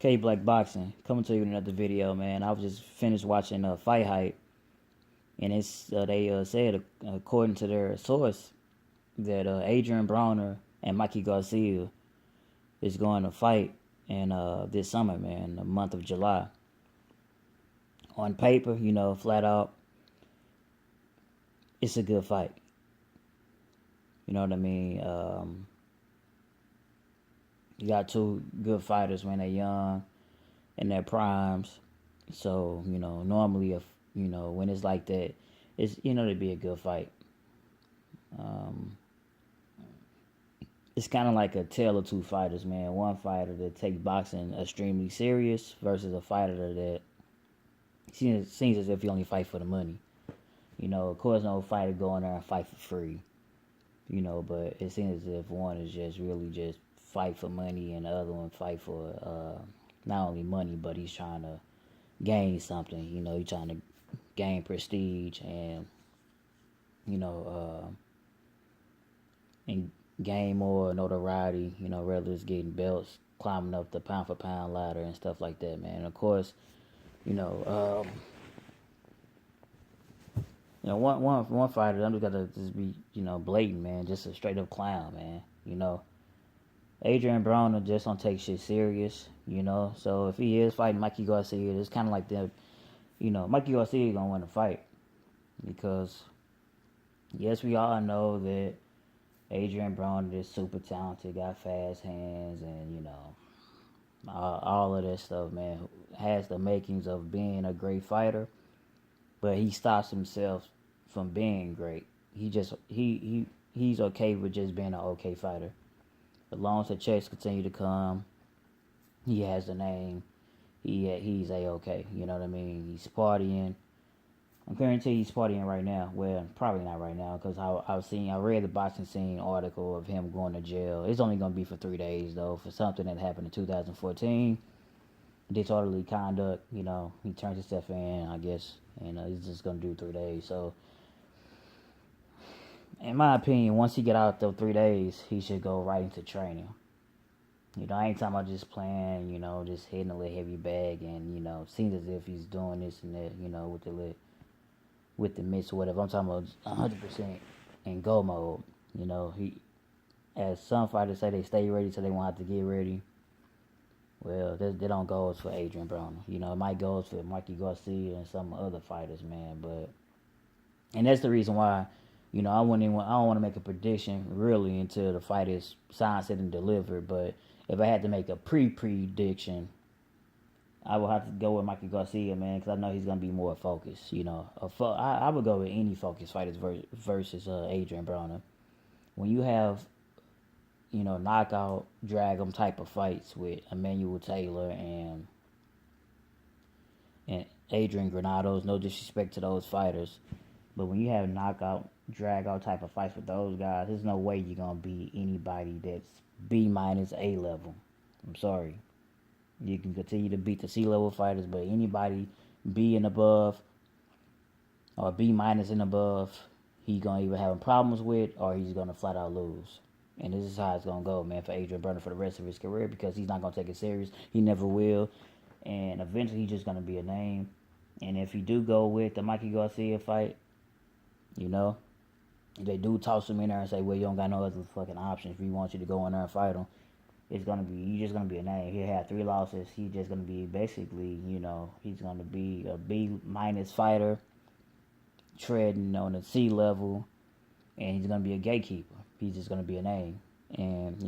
K Black Boxing coming to you with another video, man. I was just finished watching Fight Hype, and it's they said according to their source that Adrien Broner and Mikey Garcia is going to fight in this summer, man, the month of July. On paper, flat out, it's a good fight. You know what I mean? You got two good fighters when they're young, in their primes. So, normally if when it's like that, it's to be a good fight. It's kind of like a tale of two fighters, man. One fighter that takes boxing extremely serious versus a fighter that seems as if he only fight for the money. Of course, no fighter go in there and fight for free. But it seems as if one is just really just fight for money and the other one fight for not only money, but he's trying to gain something. He's trying to gain prestige and and gain more notoriety. Whether it's getting belts, climbing up the pound for pound ladder and stuff like that, man. And of course, one fighter, I'm just gotta just be blatant, man, just a straight up clown, man. Adrien Broner just don't take shit serious, So if he is fighting Mikey Garcia, it's kind of like that. Mikey Garcia gonna win the fight because yes, we all know that Adrien Broner is super talented, got fast hands, and all of that stuff, man. Has the makings of being a great fighter, but he stops himself from being great. He's okay with just being an okay fighter. As long as the checks continue to come, he has the name. He's a-okay. You know what I mean? He's partying. I'm guaranteed he's partying right now. Well, probably not right now because I read the boxing scene article of him going to jail. It's only gonna be for 3 days though, for something that happened in 2014. Disorderly conduct. He turned himself in, I guess, and he's just gonna do 3 days. So, in my opinion, once he get out those 3 days, he should go right into training. I ain't talking about just playing, just hitting a little heavy bag and, seems as if he's doing this and that, with the mitts or whatever. I'm talking about 100% in go mode. As some fighters say, they stay ready so they won't have to get ready. Well, they don't go for Adrien Broner. It might go for Mikey Garcia and some other fighters, man. And that's the reason why, I don't want to make a prediction really until the fight is signed, set, and delivered. But if I had to make a prediction, I would have to go with Mikey Garcia, man, because I know he's gonna be more focused. I would go with any focused fighters versus Adrien Broner. When you have knockout, drag 'em type of fights with Emmanuel Taylor and Adrian Granados. No disrespect to those fighters, but when you have knockout, drag out type of fights with those guys, there's no way you're gonna beat anybody that's B minus A level. I'm sorry. You can continue to beat the C level fighters, but anybody B and above or B minus and above, he's gonna either have problems with or he's gonna flat out lose. And this is how it's going to go, man, for Adrien Broner for the rest of his career because he's not going to take it serious. He never will. And eventually he's just going to be a name. And if he do go with the Mikey Garcia fight, if they do toss him in there and say, well, you don't got no other fucking options if we want you to go in there and fight him, you're just going to be a name. He'll have 3 losses. He's just going to be basically, he's going to be a B minus fighter treading on the C level. And he's going to be a gatekeeper. He's just going to be a name. And,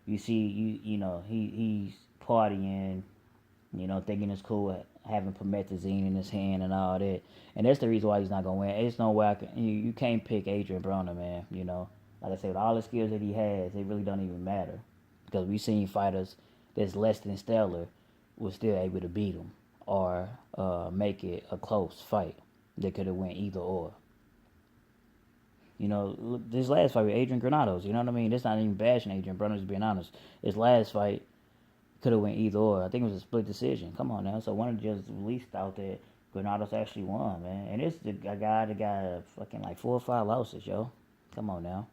you see, he's partying, thinking it's cool, having promethazine in his hand and all that. And that's the reason why he's not going to win. There's no way you can't pick Adrien Broner, man. Like I said, with all the skills that he has, it really don't even matter. Because we've seen fighters that's less than stellar was still able to beat him or make it a close fight. They could have went either or. This last fight with Adrien Granados, you know what I mean? That's not even bashing Adrien Broner, just being honest. His last fight could have went either or. I think it was a split decision. Come on now. So one of the judges released out that Granados actually won, man. And it's a guy that got fucking like 4 or 5 losses, yo. Come on now.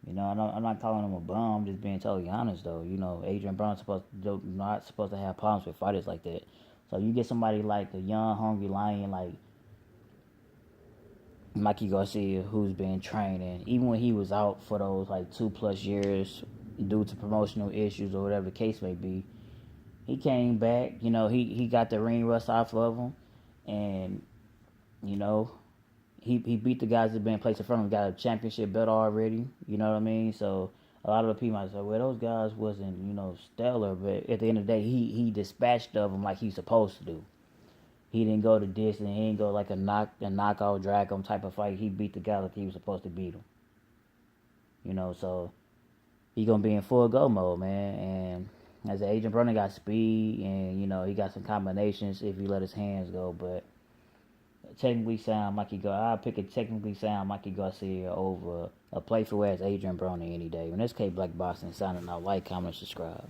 You know, I'm not calling him a bum. I'm just being totally honest, though. You know, Adrien Broner not supposed to have problems with fighters like that. So you get somebody like a young, hungry lion like Mikey Garcia, who's been training, even when he was out for those like 2+ years due to promotional issues or whatever the case may be, he came back. You know, he got the ring rust off of him, and you know, he beat the guys that been placed in front of him, got a championship belt already. You know what I mean? So a lot of the people might say, well, those guys wasn't, you know, stellar, but at the end of the day, he dispatched of them like he's supposed to do. He didn't go the distance. He didn't go like a knockout, drag him type of fight. He beat the guy like he was supposed to beat him. You know, so he gonna be in full go mode, man. And as an Adrien Broner got speed, and you know he got some combinations if he let his hands go, but technically sound Mikey Garcia. I'll pick a technically sound Mikey Garcia over a playful ass Adrien Broner any day. When this K Black Boxing signing out, like, comment, subscribe.